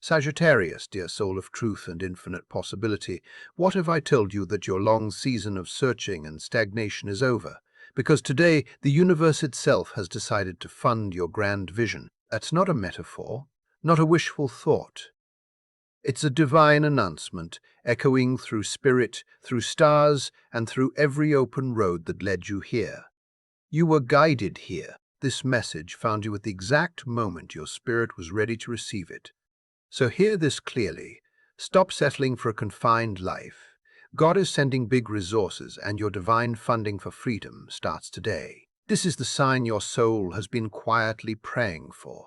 Sagittarius, dear soul of truth and infinite possibility, what have I told you that your long season of searching and stagnation is over? Because today the universe itself has decided to fund your grand vision. That's not a metaphor, not a wishful thought. It's a divine announcement, echoing through spirit, through stars, and through every open road that led you here. You were guided here. This message found you at the exact moment your spirit was ready to receive it. So hear this clearly. Stop settling for a confined life. God is sending big resources, and your divine funding for freedom starts today. This is the sign your soul has been quietly praying for.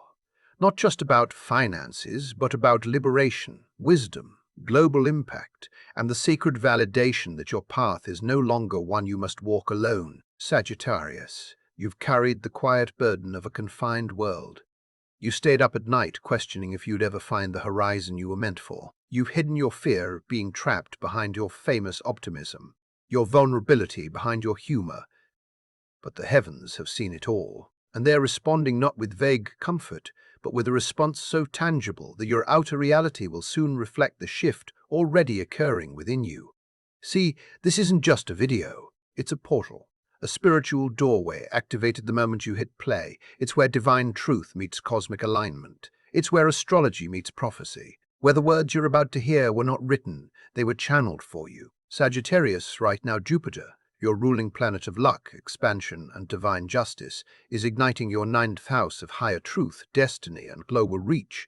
Not just about finances, but about liberation, wisdom, global impact, and the sacred validation that your path is no longer one you must walk alone. Sagittarius, you've carried the quiet burden of a confined world. You stayed up at night questioning if you'd ever find the horizon you were meant for. You've hidden your fear of being trapped behind your famous optimism, your vulnerability behind your humor. But the heavens have seen it all, and they're responding not with vague comfort, but with a response so tangible that your outer reality will soon reflect the shift already occurring within you. See, this isn't just a video, it's a portal. A spiritual doorway activated the moment you hit play. It's where divine truth meets cosmic alignment. It's where astrology meets prophecy. Where the words you're about to hear were not written, they were channeled for you. Sagittarius, right now Jupiter, your ruling planet of luck, expansion, and divine justice, is igniting your ninth house of higher truth, destiny, and global reach.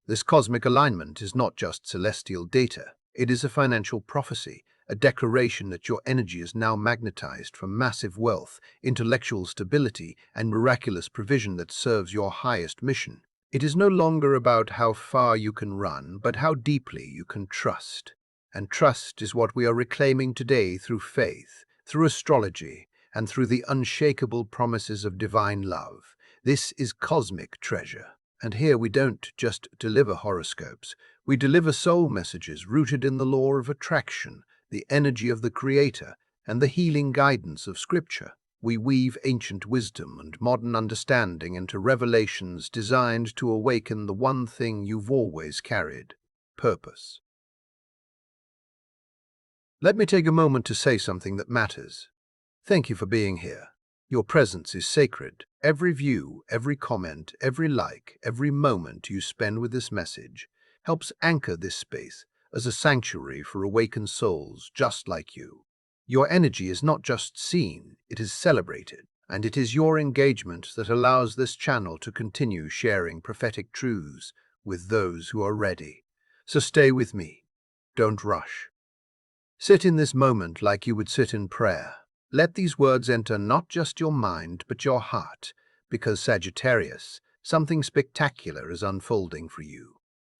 This cosmic alignment is not just celestial data. It is a financial prophecy, a declaration that your energy is now magnetized for massive wealth, intellectual stability, and miraculous provision that serves your highest mission. It is no longer about how far you can run, but how deeply you can trust. And trust is what we are reclaiming today through faith, through astrology, and through the unshakable promises of divine love. This is cosmic treasure. And here we don't just deliver horoscopes, we deliver soul messages rooted in the law of attraction, the energy of the Creator, and the healing guidance of Scripture. We weave ancient wisdom and modern understanding into revelations designed to awaken the one thing you've always carried: purpose. Let me take a moment to say something that matters. Thank you for being here. Your presence is sacred. Every view, every comment, every like, every moment you spend with this message helps anchor this space as a sanctuary for awakened souls just like you. Your energy is not just seen, it is celebrated, and it is your engagement that allows this channel to continue sharing prophetic truths with those who are ready. So stay with me. Don't rush. Sit in this moment like you would sit in prayer. Let these words enter not just your mind, but your heart, because Sagittarius, something spectacular is unfolding for you.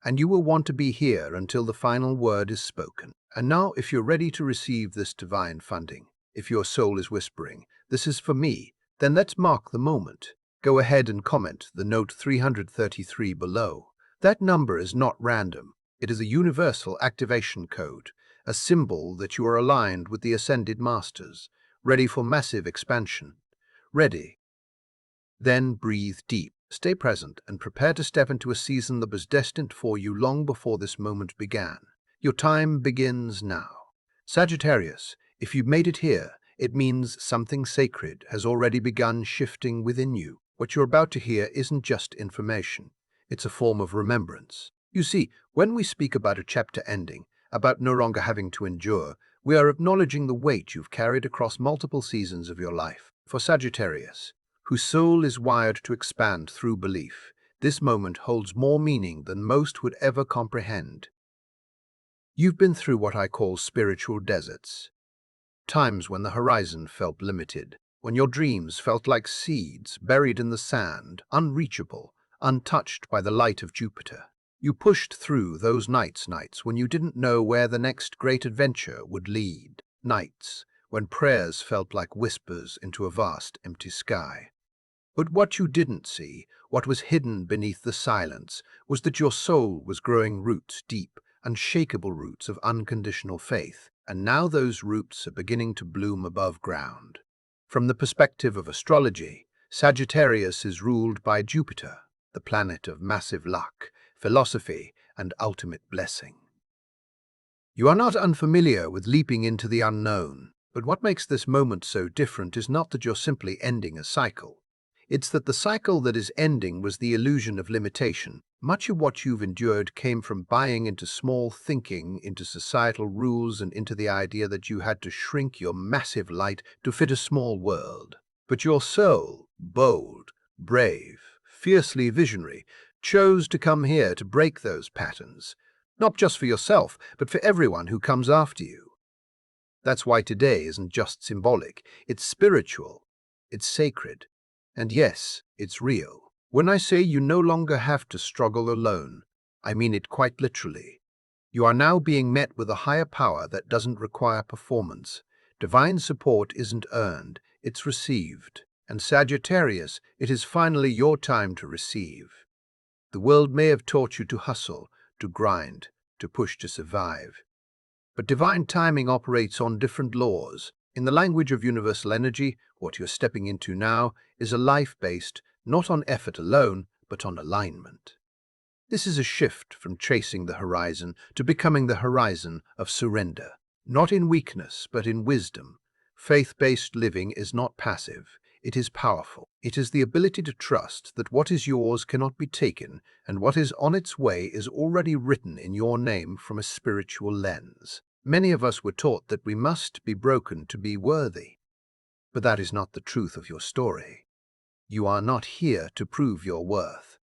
And you will want to be here until the final word is spoken. And now, if you're ready to receive this divine funding, if your soul is whispering, "This is for me," then let's mark the moment. Go ahead and comment the note 333 below. That number is not random. It is a universal activation code, a symbol that you are aligned with the ascended masters, ready for massive expansion. Ready. Then breathe deep. Stay present and prepare to step into a season that was destined for you long before this moment began. Your time begins now. Sagittarius, if you've made it here, it means something sacred has already begun shifting within you. What you're about to hear isn't just information. It's a form of remembrance. You see, when we speak about a chapter ending, about no longer having to endure, we are acknowledging the weight you've carried across multiple seasons of your life. For Sagittarius, whose soul is wired to expand through belief, this moment holds more meaning than most would ever comprehend. You've been through what I call spiritual deserts. Times when the horizon felt limited, when your dreams felt like seeds buried in the sand, unreachable, untouched by the light of Jupiter. You pushed through those nights when you didn't know where the next great adventure would lead. Nights when prayers felt like whispers into a vast empty sky. But what you didn't see, what was hidden beneath the silence, was that your soul was growing roots deep, unshakable roots of unconditional faith. And now those roots are beginning to bloom above ground. From the perspective of astrology, Sagittarius is ruled by Jupiter, the planet of massive luck, philosophy, and ultimate blessing. You are not unfamiliar with leaping into the unknown, but what makes this moment so different is not that you're simply ending a cycle. It's that the cycle that is ending was the illusion of limitation. Much of what you've endured came from buying into small thinking, into societal rules, and into the idea that you had to shrink your massive light to fit a small world. But your soul, bold, brave, fiercely visionary, chose to come here to break those patterns, not just for yourself, but for everyone who comes after you. That's why today isn't just symbolic, it's spiritual, it's sacred, and yes, it's real. When I say you no longer have to struggle alone, I mean it quite literally. You are now being met with a higher power that doesn't require performance. Divine support isn't earned, it's received. And Sagittarius, it is finally your time to receive. The world may have taught you to hustle, to grind, to push to survive. But divine timing operates on different laws. In the language of universal energy, what you're stepping into now is a life based not on effort alone, but on alignment. This is a shift from chasing the horizon to becoming the horizon of surrender. Not in weakness, but in wisdom. Faith-based living is not passive. It is powerful. It is the ability to trust that what is yours cannot be taken, and what is on its way is already written in your name from a spiritual lens. Many of us were taught that we must be broken to be worthy. But that is not the truth of your story. You are not here to prove your worth.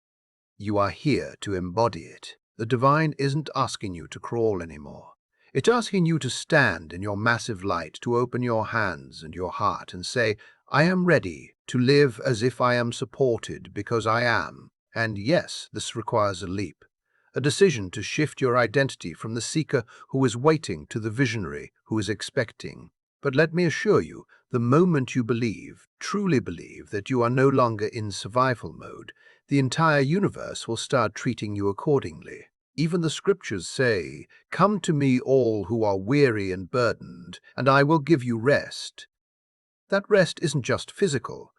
You are here to embody it. The divine isn't asking you to crawl anymore. It's asking you to stand in your massive light, to open your hands and your heart and say, I am ready to live as if I am supported because I am. And yes, this requires a leap, a decision to shift your identity from the seeker who is waiting to the visionary who is expecting. But let me assure you, the moment you believe, truly believe, that you are no longer in survival mode, the entire universe will start treating you accordingly. Even the scriptures say, "Come to me all who are weary and burdened, and I will give you rest." That rest isn't just physical.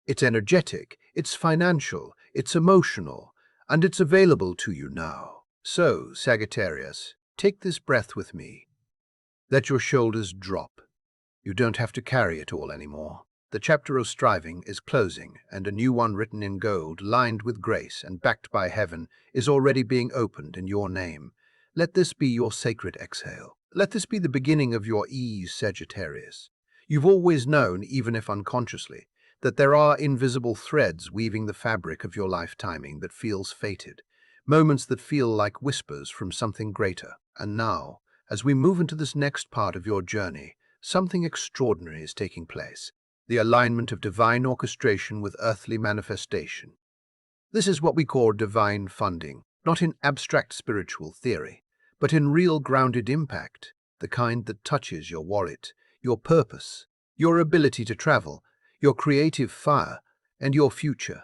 It's energetic, it's financial, it's emotional, and it's available to you now. So, Sagittarius, take this breath with me. Let your shoulders drop. You don't have to carry it all anymore. The chapter of striving is closing, and a new one written in gold, lined with grace and backed by heaven, is already being opened in your name. Let this be your sacred exhale. Let this be the beginning of your ease, Sagittarius. You've always known, even if unconsciously, that there are invisible threads weaving the fabric of your life timing that feels fated, moments that feel like whispers from something greater. And now, as we move into this next part of your journey, something extraordinary is taking place. The alignment of divine orchestration with earthly manifestation. This is what we call divine funding, not in abstract spiritual theory, but in real grounded impact, the kind that touches your wallet, your purpose, your ability to travel, your creative fire, and your future.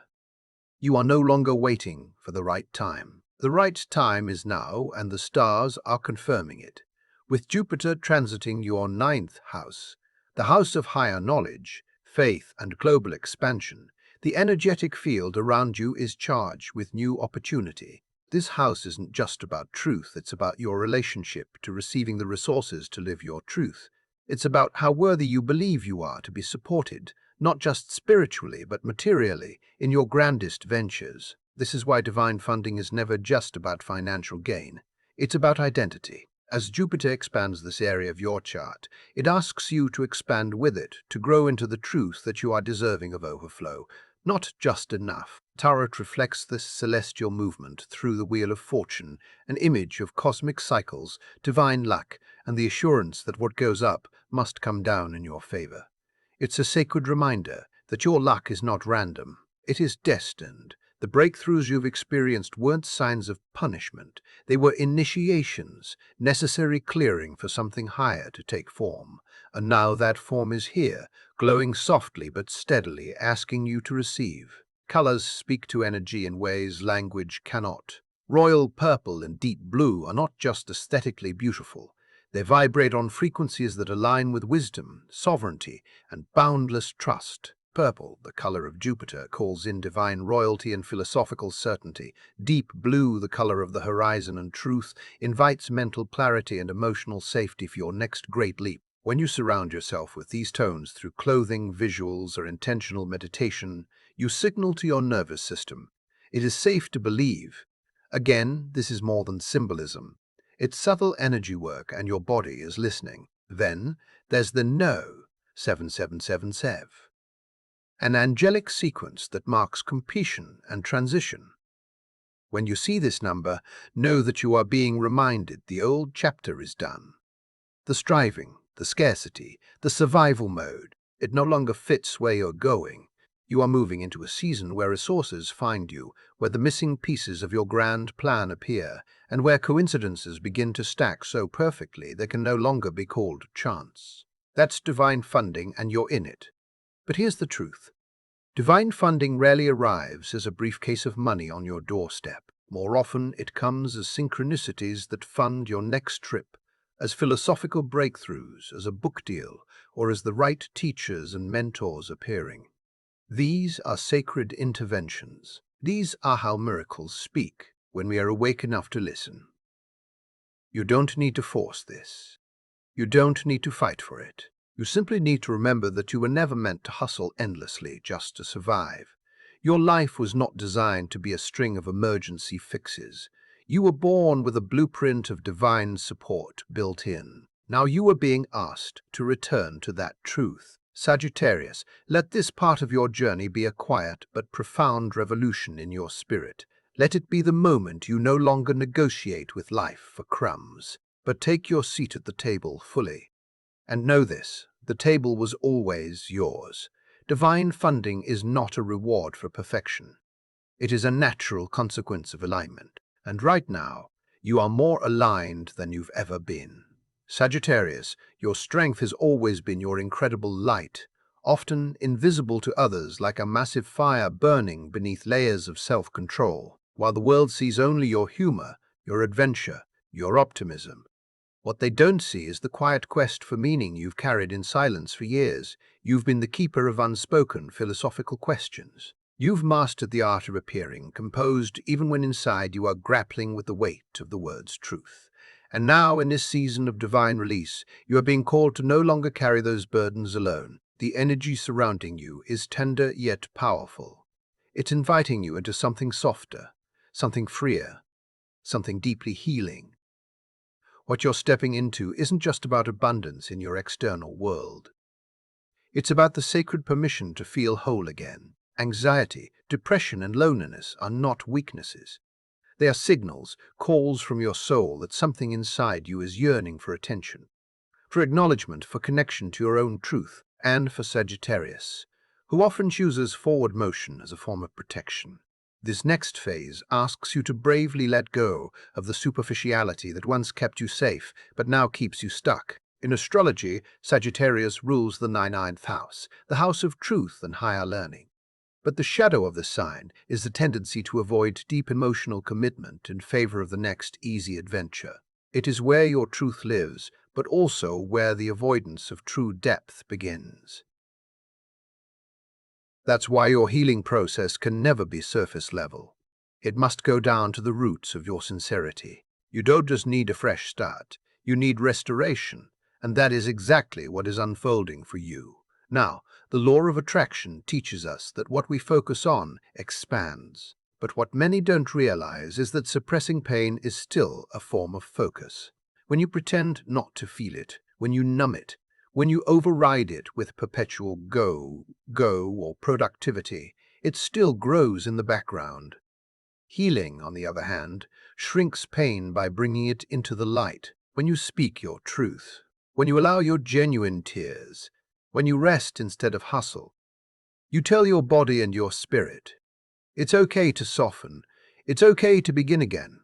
You are no longer waiting for the right time. The right time is now, and the stars are confirming it. With Jupiter transiting your 9th house, the house of higher knowledge, faith, and global expansion, the energetic field around you is charged with new opportunity. This house isn't just about truth, it's about your relationship to receiving the resources to live your truth. It's about how worthy you believe you are to be supported, not just spiritually, but materially, in your grandest ventures. This is why divine funding is never just about financial gain. It's about identity. As Jupiter expands this area of your chart, it asks you to expand with it, to grow into the truth that you are deserving of overflow, not just enough. Tarot reflects this celestial movement through the Wheel of Fortune, an image of cosmic cycles, divine luck, and the assurance that what goes up must come down in your favor. It's a sacred reminder that your luck is not random, it is destined. The breakthroughs you've experienced weren't signs of punishment. They were initiations, necessary clearing for something higher to take form. And now that form is here, glowing softly but steadily, asking you to receive. Colors speak to energy in ways language cannot. Royal purple and deep blue are not just aesthetically beautiful. They vibrate on frequencies that align with wisdom, sovereignty, and boundless trust. Purple, the color of Jupiter, calls in divine royalty and philosophical certainty. Deep blue, the color of the horizon and truth, invites mental clarity and emotional safety for your next great leap. When you surround yourself with these tones through clothing, visuals, or intentional meditation, you signal to your nervous system, it is safe to believe. Again, this is more than symbolism. It's subtle energy work and your body is listening. Then, there's the No, 777. An angelic sequence that marks completion and transition. When you see this number, know that you are being reminded the old chapter is done. The striving, the scarcity, the survival mode, it no longer fits where you're going. You are moving into a season where resources find you, where the missing pieces of your grand plan appear, and where coincidences begin to stack so perfectly they can no longer be called chance. That's divine funding and you're in it. But here's the truth. Divine funding rarely arrives as a briefcase of money on your doorstep. More often, it comes as synchronicities that fund your next trip, as philosophical breakthroughs, as a book deal, or as the right teachers and mentors appearing. These are sacred interventions. These are how miracles speak when we are awake enough to listen. You don't need to force this. You don't need to fight for it. You simply need to remember that you were never meant to hustle endlessly just to survive. Your life was not designed to be a string of emergency fixes. You were born with a blueprint of divine support built in. Now you are being asked to return to that truth. Sagittarius, let this part of your journey be a quiet but profound revolution in your spirit. Let it be the moment you no longer negotiate with life for crumbs, but take your seat at the table fully. And know this, the table was always yours. Divine funding is not a reward for perfection. It is a natural consequence of alignment. And right now, you are more aligned than you've ever been. Sagittarius, your strength has always been your incredible light, often invisible to others like a massive fire burning beneath layers of self-control, while the world sees only your humor, your adventure, your optimism. What they don't see is the quiet quest for meaning you've carried in silence for years. You've been the keeper of unspoken philosophical questions. You've mastered the art of appearing composed even when inside you are grappling with the weight of the word's truth. And now, in this season of divine release, you are being called to no longer carry those burdens alone. The energy surrounding you is tender yet powerful. It's inviting you into something softer, something freer, something deeply healing. What you're stepping into isn't just about abundance in your external world. It's about the sacred permission to feel whole again. Anxiety, depression, and loneliness are not weaknesses. They are signals, calls from your soul that something inside you is yearning for attention, for acknowledgement, for connection to your own truth, and for Sagittarius, who often chooses forward motion as a form of protection. This next phase asks you to bravely let go of the superficiality that once kept you safe, but now keeps you stuck. In astrology, Sagittarius rules the ninth house, the house of truth and higher learning. But the shadow of the sign is the tendency to avoid deep emotional commitment in favor of the next easy adventure. It is where your truth lives, but also where the avoidance of true depth begins. That's why your healing process can never be surface level. It must go down to the roots of your sincerity. You don't just need a fresh start, you need restoration, and that is exactly what is unfolding for you. Now, the law of attraction teaches us that what we focus on expands. But what many don't realize is that suppressing pain is still a form of focus. When you pretend not to feel it, when you numb it, when you override it with perpetual go, or productivity, it still grows in the background. Healing, on the other hand, shrinks pain by bringing it into the light. When you speak your truth, when you allow your genuine tears, when you rest instead of hustle, you tell your body and your spirit, it's okay to soften, it's okay to begin again.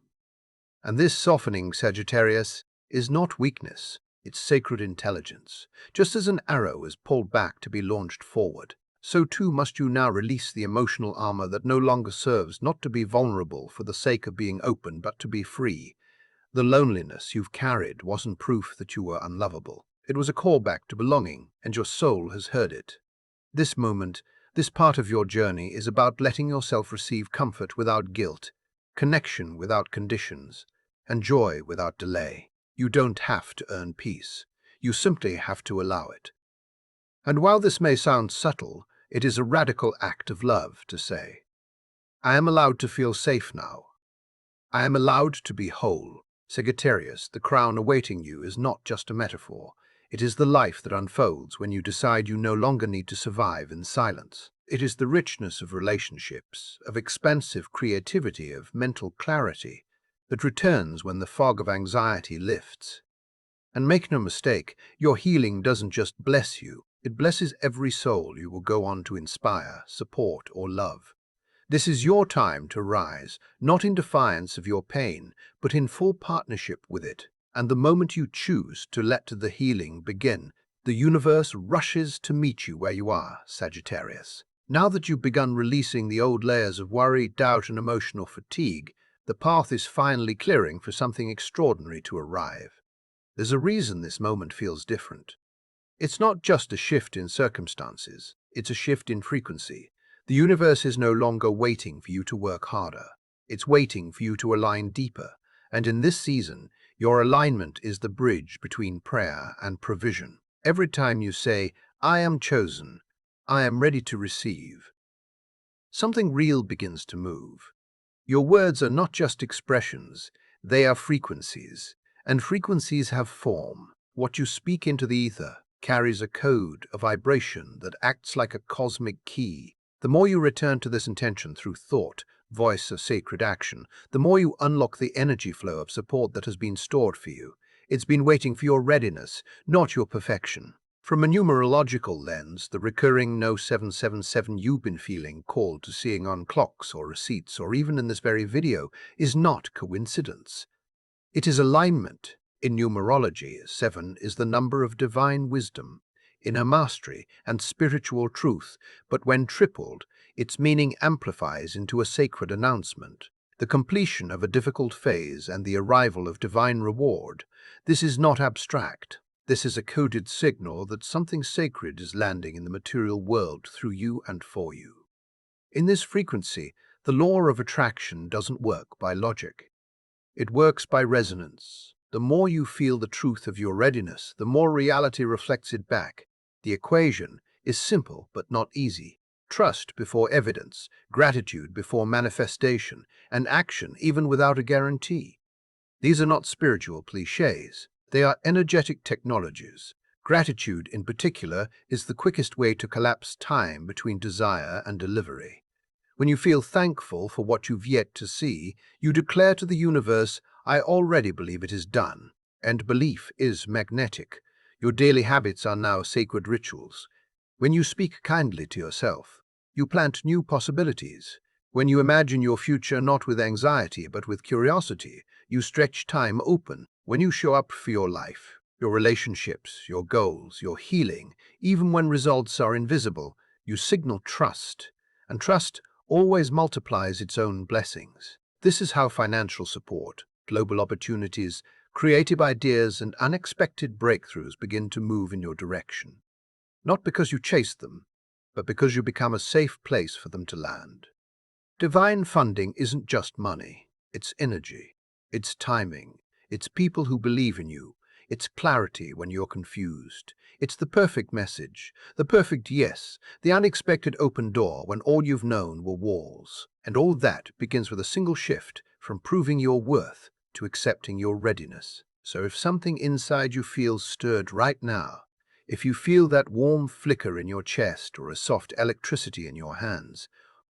And this softening, Sagittarius, is not weakness. It's sacred intelligence. Just as an arrow is pulled back to be launched forward, so too must you now release the emotional armor that no longer serves not to be vulnerable for the sake of being open, but to be free. The loneliness you've carried wasn't proof that you were unlovable. It was a callback to belonging, and your soul has heard it. This moment, This part of your journey is about letting yourself receive comfort without guilt, connection without conditions, and joy without delay. You don't have to earn peace. You simply have to allow it. And while this may sound subtle, it is a radical act of love to say, I am allowed to feel safe now. I am allowed to be whole. Sagittarius, the crown awaiting you is not just a metaphor. It is the life that unfolds when you decide you no longer need to survive in silence. It is the richness of relationships, of expansive creativity, of mental clarity that returns when the fog of anxiety lifts. And make no mistake, your healing doesn't just bless you, it blesses every soul you will go on to inspire, support, or love. This is your time to rise, not in defiance of your pain, but in full partnership with it. And the moment you choose to let the healing begin, the universe rushes to meet you where you are, Sagittarius. Now that you've begun releasing the old layers of worry, doubt, and emotional fatigue, the path is finally clearing for something extraordinary to arrive. There's a reason this moment feels different. It's not just a shift in circumstances, it's a shift in frequency. The universe is no longer waiting for you to work harder. It's waiting for you to align deeper. And in this season, your alignment is the bridge between prayer and provision. Every time you say, I am chosen, I am ready to receive, something real begins to move. Your words are not just expressions, they are frequencies. And frequencies have form. What you speak into the ether carries a code, a vibration that acts like a cosmic key. The more you return to this intention through thought, voice, or sacred action, the more you unlock the energy flow of support that has been stored for you. It's been waiting for your readiness, not your perfection. From a numerological lens, the recurring No 777 you've been feeling, called to seeing on clocks or receipts or even in this very video, is not coincidence. It is alignment. In numerology, 7 is the number of divine wisdom, inner mastery, and spiritual truth, but when tripled, its meaning amplifies into a sacred announcement, the completion of a difficult phase and the arrival of divine reward. This is not abstract. This is a coded signal that something sacred is landing in the material world through you and for you. In this frequency, the law of attraction doesn't work by logic. It works by resonance. The more you feel the truth of your readiness, the more reality reflects it back. The equation is simple but not easy. Trust before evidence, gratitude before manifestation, and action even without a guarantee. These are not spiritual cliches. They are energetic technologies. Gratitude, in particular, is the quickest way to collapse time between desire and delivery. When you feel thankful for what you've yet to see, you declare to the universe, I already believe it is done. And belief is magnetic. Your daily habits are now sacred rituals. When you speak kindly to yourself, you plant new possibilities. When you imagine your future not with anxiety but with curiosity, you stretch time open. When you show up for your life, your relationships, your goals, your healing, even when results are invisible, you signal trust. And trust always multiplies its own blessings. This is how financial support, global opportunities, creative ideas, and unexpected breakthroughs begin to move in your direction. Not because you chase them, but because you become a safe place for them to land. Divine funding isn't just money. It's energy. It's timing. It's people who believe in you. It's clarity when you're confused. It's the perfect message, the perfect yes, the unexpected open door when all you've known were walls. And all that begins with a single shift from proving your worth to accepting your readiness. So if something inside you feels stirred right now, if you feel that warm flicker in your chest or a soft electricity in your hands,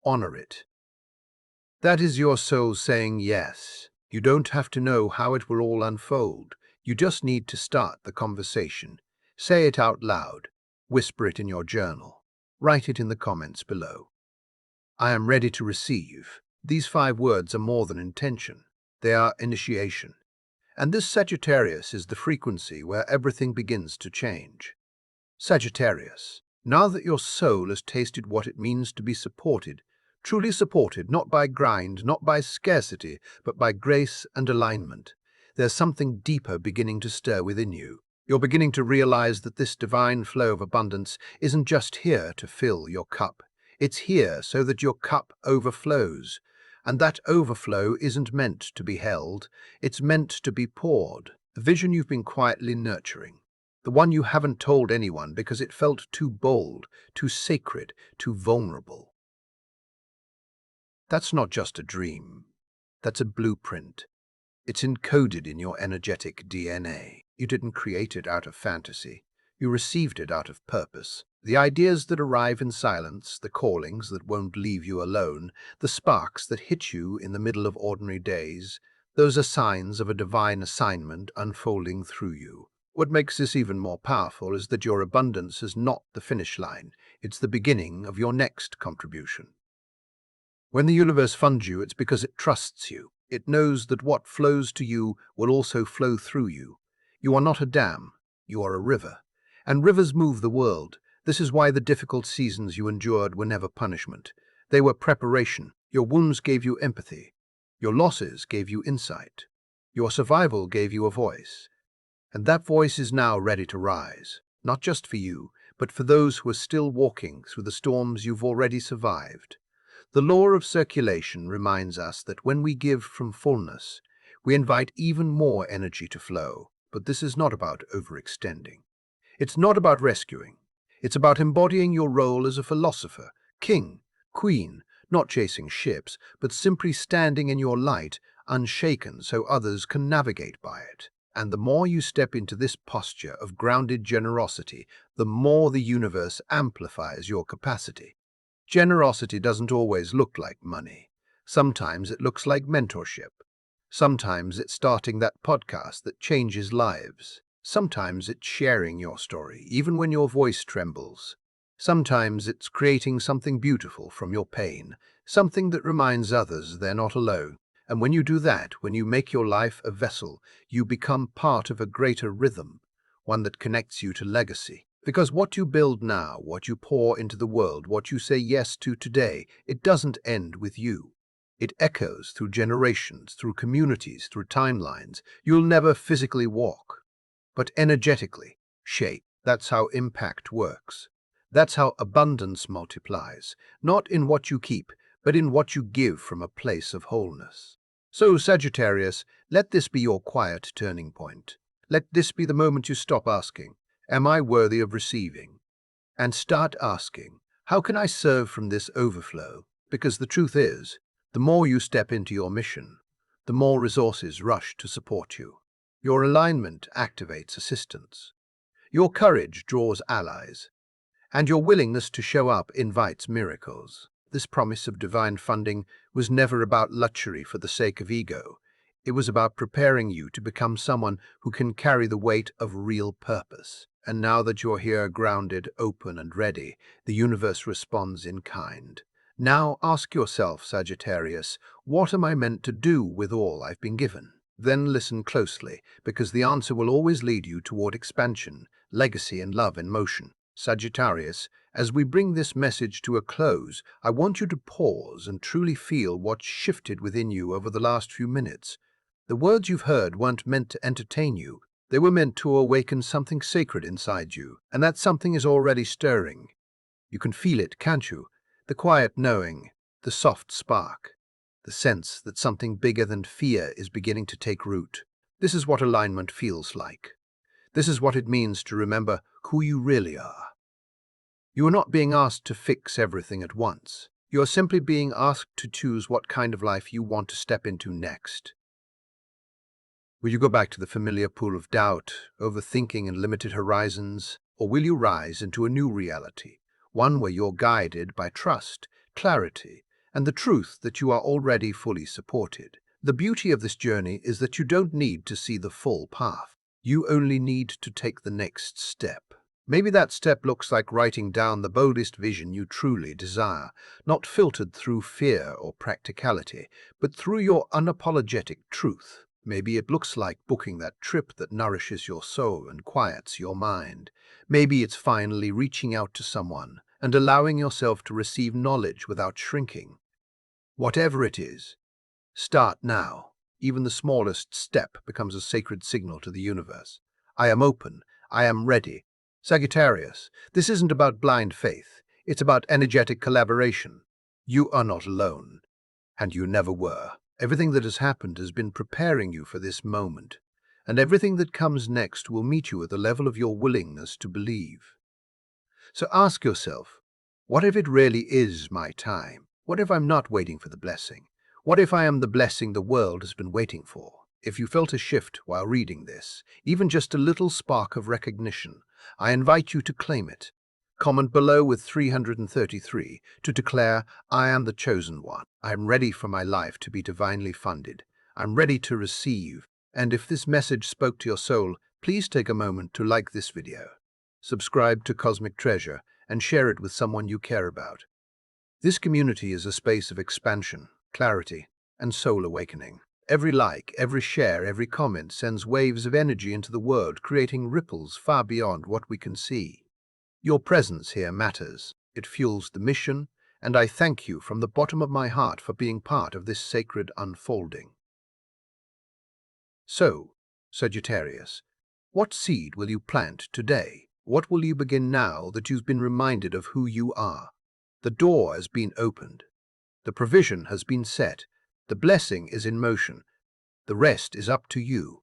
honor it. That is your soul saying yes. You don't have to know how it will all unfold. You just need to start the conversation. Say it out loud. Whisper it in your journal. Write it in the comments below. I am ready to receive. These 5 words are more than intention. They are initiation. And this Sagittarius is the frequency where everything begins to change. Sagittarius, now that your soul has tasted what it means to be supported, truly supported, not by grind, not by scarcity, but by grace and alignment, there's something deeper beginning to stir within you. You're beginning to realize that this divine flow of abundance isn't just here to fill your cup. It's here so that your cup overflows. And that overflow isn't meant to be held, it's meant to be poured. The vision you've been quietly nurturing. The one you haven't told anyone because it felt too bold, too sacred, too vulnerable. That's not just a dream. That's a blueprint. It's encoded in your energetic DNA. You didn't create it out of fantasy. You received it out of purpose. The ideas that arrive in silence, the callings that won't leave you alone, the sparks that hit you in the middle of ordinary days, those are signs of a divine assignment unfolding through you. What makes this even more powerful is that your abundance is not the finish line. It's the beginning of your next contribution. When the universe funds you, it's because it trusts you. It knows that what flows to you will also flow through you. You are not a dam, you are a river. And rivers move the world. This is why the difficult seasons you endured were never punishment. They were preparation. Your wounds gave you empathy. Your losses gave you insight. Your survival gave you a voice. And that voice is now ready to rise, not just for you, but for those who are still walking through the storms you've already survived. The law of circulation reminds us that when we give from fullness, we invite even more energy to flow. But this is not about overextending. It's not about rescuing. It's about embodying your role as a philosopher, king, queen, not chasing ships, but simply standing in your light, unshaken so others can navigate by it. And the more you step into this posture of grounded generosity, the more the universe amplifies your capacity. Generosity doesn't always look like money. Sometimes it looks like mentorship. Sometimes it's starting that podcast that changes lives. Sometimes it's sharing your story, even when your voice trembles. Sometimes it's creating something beautiful from your pain, something that reminds others they're not alone. And when you do that, when you make your life a vessel, you become part of a greater rhythm, one that connects you to legacy. Because what you build now, what you pour into the world, what you say yes to today, it doesn't end with you. It echoes through generations, through communities, through timelines. You'll never physically walk, but energetically shape. That's how impact works. That's how abundance multiplies, not in what you keep, but in what you give from a place of wholeness. So, Sagittarius, let this be your quiet turning point. Let this be the moment you stop asking, "Am I worthy of receiving?" and start asking, "How can I serve from this overflow?" Because the truth is, the more you step into your mission, the more resources rush to support you. Your alignment activates assistance. Your courage draws allies. And your willingness to show up invites miracles. This promise of divine funding was never about luxury for the sake of ego. It was about preparing you to become someone who can carry the weight of real purpose. And now that you're here, grounded, open, and ready, the universe responds in kind. Now ask yourself, Sagittarius, what am I meant to do with all I've been given? Then listen closely, because the answer will always lead you toward expansion, legacy, and love in motion. Sagittarius, as we bring this message to a close, I want you to pause and truly feel what's shifted within you over the last few minutes. The words you've heard weren't meant to entertain you. They were meant to awaken something sacred inside you, and that something is already stirring. You can feel it, can't you? The quiet knowing, the soft spark, the sense that something bigger than fear is beginning to take root. This is what alignment feels like. This is what it means to remember who you really are. You are not being asked to fix everything at once. You are simply being asked to choose what kind of life you want to step into next. Will you go back to the familiar pool of doubt, overthinking, and limited horizons? Or will you rise into a new reality, one where you're guided by trust, clarity, and the truth that you are already fully supported? The beauty of this journey is that you don't need to see the full path. You only need to take the next step. Maybe that step looks like writing down the boldest vision you truly desire, not filtered through fear or practicality, but through your unapologetic truth. Maybe it looks like booking that trip that nourishes your soul and quiets your mind. Maybe it's finally reaching out to someone and allowing yourself to receive knowledge without shrinking. Whatever it is, start now. Even the smallest step becomes a sacred signal to the universe. I am open. I am ready. Sagittarius, this isn't about blind faith. It's about energetic collaboration. You are not alone, and you never were. Everything that has happened has been preparing you for this moment, and everything that comes next will meet you at the level of your willingness to believe. So ask yourself, what if it really is my time? What if I'm not waiting for the blessing? What if I am the blessing the world has been waiting for? If you felt a shift while reading this, even just a little spark of recognition, I invite you to claim it. Comment below with 333 to declare, I am the chosen one. I am ready for my life to be divinely funded. I'm ready to receive. And if this message spoke to your soul, please take a moment to like this video, subscribe to Cosmic Treasure, and share it with someone you care about. This community is a space of expansion, clarity, and soul awakening. Every like, every share, every comment sends waves of energy into the world, creating ripples far beyond what we can see. Your presence here matters. It fuels the mission, and I thank you from the bottom of my heart for being part of this sacred unfolding. So, Sagittarius, what seed will you plant today? What will you begin now that you've been reminded of who you are? The door has been opened. The provision has been set. The blessing is in motion. The rest is up to you.